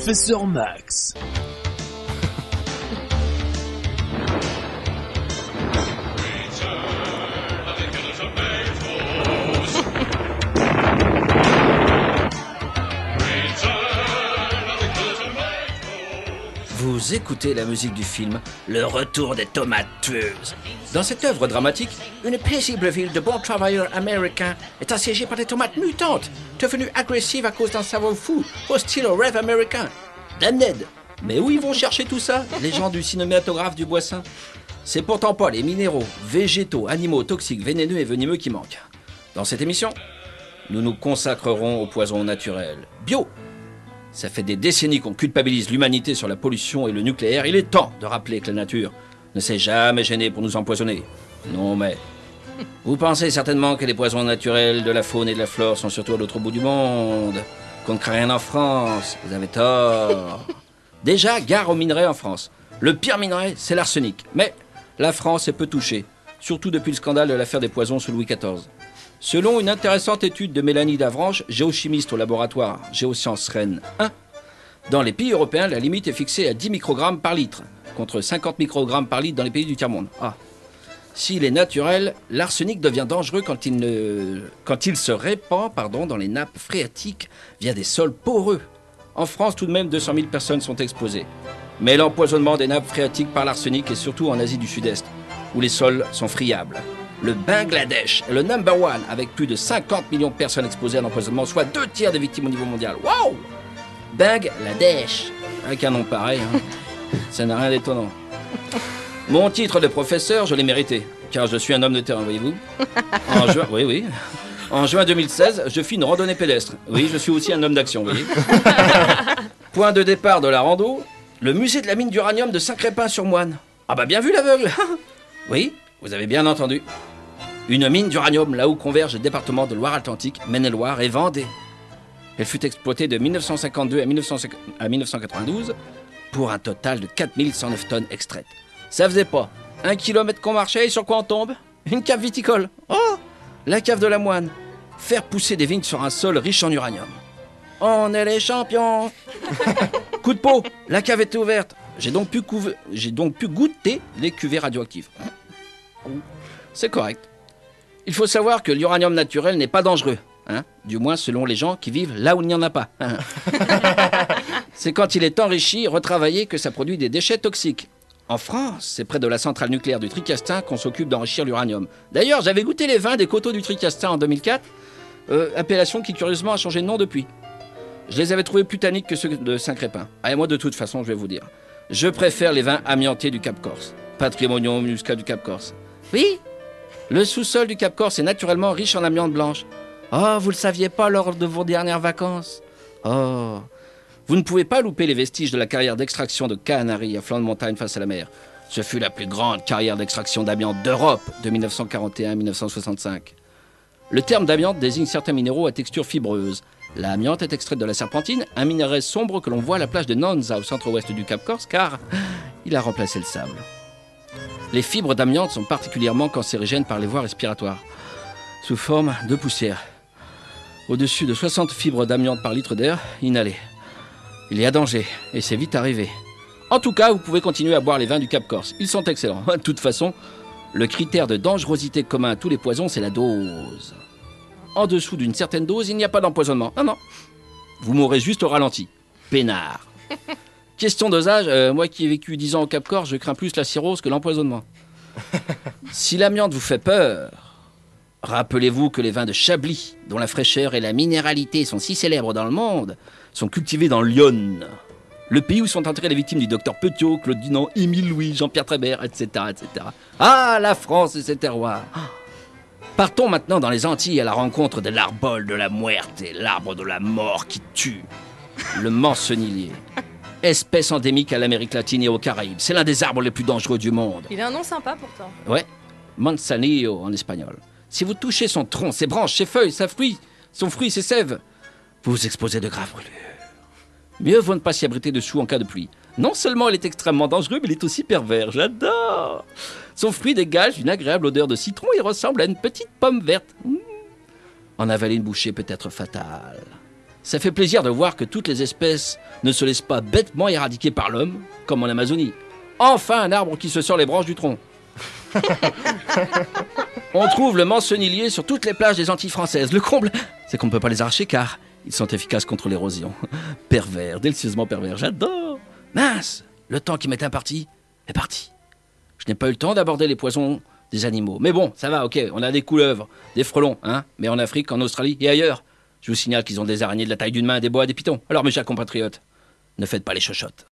Professeur Max. Vous écoutez la musique du film Le Retour des tomates tueuses. Dans cette œuvre dramatique, une paisible ville de bons travailleurs américains est assiégée par des tomates mutantes, devenues agressives à cause d'un cerveau fou, hostile au rêve américain. Damned! Mais où ils vont chercher tout ça, les gens du cinématographe du Boissin? C'est pourtant pas les minéraux, végétaux, animaux toxiques, vénéneux et venimeux qui manquent. Dans cette émission, nous nous consacrerons au poison naturel, bio. Ça fait des décennies qu'on culpabilise l'humanité sur la pollution et le nucléaire. Il est temps de rappeler que la nature ne s'est jamais gênée pour nous empoisonner. Non mais... Vous pensez certainement que les poisons naturels de la faune et de la flore sont surtout à l'autre bout du monde, qu'on ne crée rien en France. Vous avez tort. Déjà, gare aux minerais en France. Le pire minerai, c'est l'arsenic. Mais la France est peu touchée, surtout depuis le scandale de l'affaire des poisons sous Louis XIV. Selon une intéressante étude de Mélanie Davranche, géochimiste au laboratoire Géosciences Rennes 1, dans les pays européens, la limite est fixée à 10 microgrammes par litre, contre 50 microgrammes par litre dans les pays du tiers-monde. Ah. S'il est naturel, l'arsenic devient dangereux quand il se répand dans les nappes phréatiques via des sols poreux. En France, tout de même, 200 000 personnes sont exposées. Mais l'empoisonnement des nappes phréatiques par l'arsenic est surtout en Asie du Sud-Est, où les sols sont friables. Le Bangladesh est le number one, avec plus de 50 millions de personnes exposées à l'empoisonnement, soit 2/3 des victimes au niveau mondial. Waouh! Bangladesh! Avec un nom pareil, hein. Ça n'a rien d'étonnant. Mon titre de professeur, je l'ai mérité, car je suis un homme de terrain, voyez-vous. En juin 2016, je fis une randonnée pédestre. Oui, je suis aussi un homme d'action, vous voyez. Point de départ de la rando, le musée de la mine d'uranium de Saint-Crépin-sur-Moine. Ah bah bien vu l'aveugle. Oui, vous avez bien entendu. Une mine d'uranium, là où convergent les départements de Loire-Atlantique, Maine-et-Loire et Vendée. Elle fut exploitée de 1952 à 1992 pour un total de 4109 tonnes extraites. Ça faisait pas 1 kilomètre qu'on marchait et sur quoi on tombe? Une cave viticole. Oh! La cave de la moine. Faire pousser des vignes sur un sol riche en uranium. On est les champions. Coup de peau, la cave était ouverte. J'ai donc pu goûter les cuvées radioactives. C'est correct. Il faut savoir que l'uranium naturel n'est pas dangereux. Hein, du moins selon les gens qui vivent là où il n'y en a pas. C'est quand il est enrichi, retravaillé, que ça produit des déchets toxiques. En France, c'est près de la centrale nucléaire du Tricastin qu'on s'occupe d'enrichir l'uranium. D'ailleurs, j'avais goûté les vins des coteaux du Tricastin en 2004, appellation qui curieusement a changé de nom depuis. Je les avais trouvés plus tanniques que ceux de Saint-Crépin. Ah, et moi, de toute façon, je vais vous dire, je préfère les vins amiantés du Cap Corse. Patrimonium muscat du Cap Corse. Oui, le sous-sol du Cap Corse est naturellement riche en amiante blanche. Oh, vous le saviez pas lors de vos dernières vacances? Oh, vous ne pouvez pas louper les vestiges de la carrière d'extraction de Canary à flanc de montagne face à la mer. Ce fut la plus grande carrière d'extraction d'amiante d'Europe de 1941 à 1965. Le terme d'amiante désigne certains minéraux à texture fibreuse. L'amiante est extraite de la serpentine, un minerai sombre que l'on voit à la plage de Nonza au centre-ouest du Cap Corse, car il a remplacé le sable. Les fibres d'amiante sont particulièrement cancérigènes par les voies respiratoires, sous forme de poussière. Au-dessus de 60 fibres d'amiante par litre d'air inhalé. Il y a danger, et c'est vite arrivé. En tout cas, vous pouvez continuer à boire les vins du Cap Corse. Ils sont excellents. De toute façon, le critère de dangerosité commun à tous les poisons, c'est la dose. En dessous d'une certaine dose, il n'y a pas d'empoisonnement. Non. Vous mourrez juste au ralenti. Peinard. Question dosage, moi qui ai vécu 10 ans au Cap Corse, je crains plus la cirrhose que l'empoisonnement. Si l'amiante vous fait peur, rappelez-vous que les vins de Chablis, dont la fraîcheur et la minéralité sont si célèbres dans le monde, sont cultivés dans l'Yonne, le pays où sont enterrées les victimes du docteur Petiot, Claude Dunant, Émile Louis, Jean-Pierre Trébert, etc., etc. Ah, la France et ses terroirs. Partons maintenant dans les Antilles à la rencontre de l'arbol de la muerte, l'arbre de la mort qui tue, le mancenillier. Espèce endémique à l'Amérique latine et aux Caraïbes. C'est l'un des arbres les plus dangereux du monde. Il a un nom sympa pourtant. Ouais, manzanillo en espagnol. Si vous touchez son tronc, ses branches, ses feuilles, son fruit, ses sèves, vous vous exposez de graves brûlures. Mieux vaut ne pas s'y abriter dessous en cas de pluie. Non seulement il est extrêmement dangereux, mais il est aussi pervers. J'adore. Son fruit dégage une agréable odeur de citron et ressemble à une petite pomme verte. En avaler une bouchée peut être fatale. Ça fait plaisir de voir que toutes les espèces ne se laissent pas bêtement éradiquer par l'homme, comme en Amazonie. Enfin un arbre qui se sort les branches du tronc. On trouve le mancenillier sur toutes les plages des Antilles françaises. Le comble, c'est qu'on ne peut pas les arracher car ils sont efficaces contre l'érosion. Pervers, délicieusement pervers, j'adore. Mince, le temps qui m'est imparti est parti. Je n'ai pas eu le temps d'aborder les poisons des animaux. Mais bon, ça va, ok, on a des couleuvres, des frelons, hein. Mais en Afrique, en Australie et ailleurs, je vous signale qu'ils ont des araignées de la taille d'une main, des boas, des pitons. Alors mes chers compatriotes, ne faites pas les chochottes.